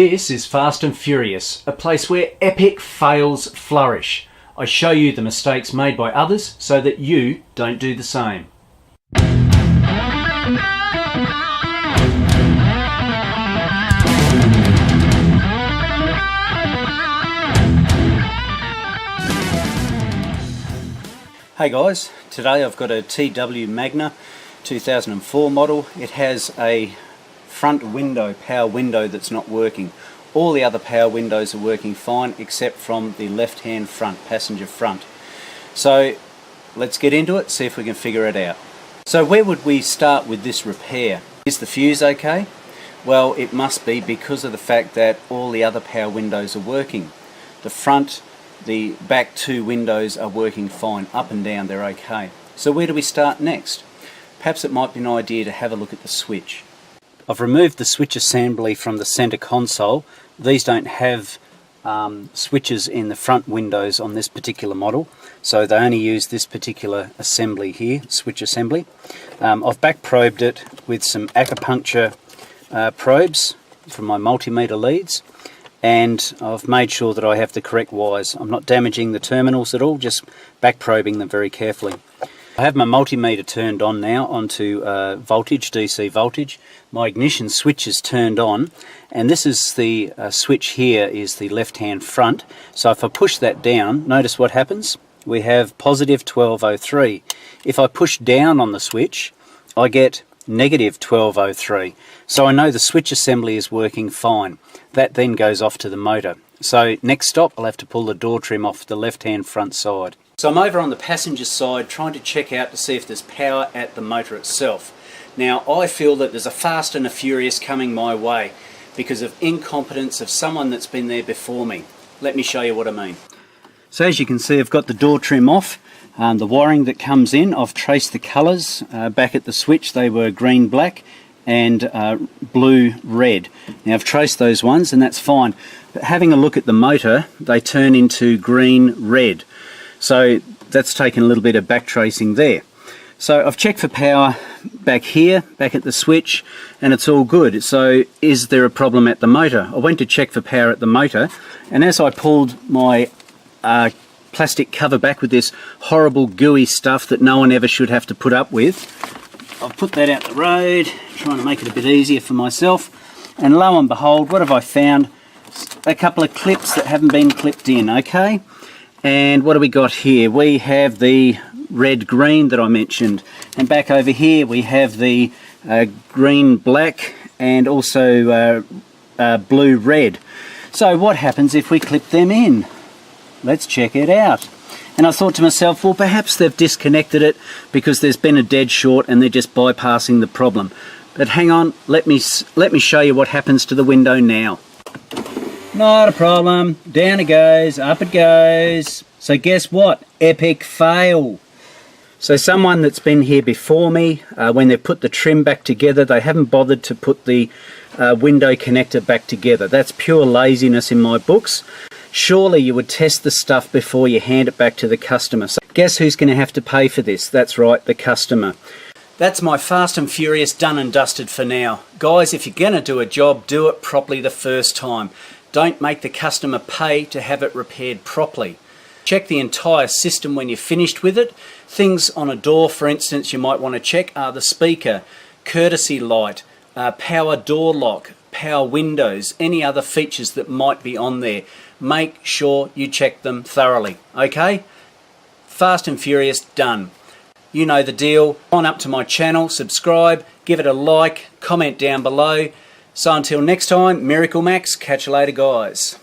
This is Fast and Furious, a place where epic fails flourish. I show you the mistakes made by others so that you don't do the same. Hey guys, today I've got a TW Magna 2004 model. It has a front window, power window, that's not working. All the other power windows are working fine except from the left hand front, passenger front. So let's get into it, see if we can figure it out. So where would we start with this repair? Is the fuse okay? Well, it must be because of the fact that all the other power windows are working. The front, the back two windows are working fine, up and down they're okay. So where do we start next? Perhaps it might be an idea to have a look at the switch. I've removed the switch assembly from the center console. These don't have switches in the front windows on this particular model, so they only use this particular assembly here, switch assembly. I've back probed it with some acupuncture probes from my multimeter leads, and I've made sure that I have the correct wires. I'm not damaging the terminals at all, just back probing them very carefully. I have my multimeter turned on now onto voltage, DC voltage. My ignition switch is turned on, and this is the switch here is the left hand front. So if I push that down, notice what happens. We have positive 1203. If I push down on the switch, I get negative 1203. So I know the switch assembly is working fine. That then goes off to the motor. So next stop, I'll have to pull the door trim off the left hand front side. So I'm over on the passenger side trying to check out to see if there's power at the motor itself. Now I feel that there's a Fast and a Furious coming my way because of incompetence of someone that's been there before me. Let me show you what I mean. So as you can see, I've got the door trim off. The wiring that comes in, I've traced the colours back at the switch. They were green, black and blue, red. Now I've traced those ones and that's fine. But having a look at the motor, they turn into green, red. So that's taken a little bit of back tracing there. So I've checked for power back here, back at the switch, and it's all good. So is there a problem at the motor? I went to check for power at the motor, and as I pulled my plastic cover back with this horrible gooey stuff that no one ever should have to put up with, I've put that out the road, trying to make it a bit easier for myself, and lo and behold, what have I found? A couple of clips that haven't been clipped in, okay? And what do we got here? We have the red-green that I mentioned, and back over here we have the green-black and also blue-red. So what happens if we clip them in? Let's check it out. And I thought to myself, well, perhaps they've disconnected it because there's been a dead short and they're just bypassing the problem. But hang on, let me show you what happens to the window now. Not a problem. Down it goes, up it goes. So guess what? Epic fail. So someone that's been here before me, when they put the trim back together, they haven't bothered to put the window connector back together. That's pure laziness in my books. Surely you would test the stuff before you hand it back to the customer. So guess who's going to have to pay for this? That's right, the customer. That's my Fast and Furious done and dusted for now. Guys, if you're going to do a job, do it properly the first time. Don't make the customer pay to have it repaired properly. Check the entire system when you're finished with it. Things on a door, for instance, you might want to check are the speaker, courtesy light, power door lock, power windows, any other features that might be on there. Make sure you check them thoroughly, okay? Fast and Furious done. You know the deal. On up to my channel, subscribe, give it a like, comment down below. So until next time, MiracleMAX, catch you later guys.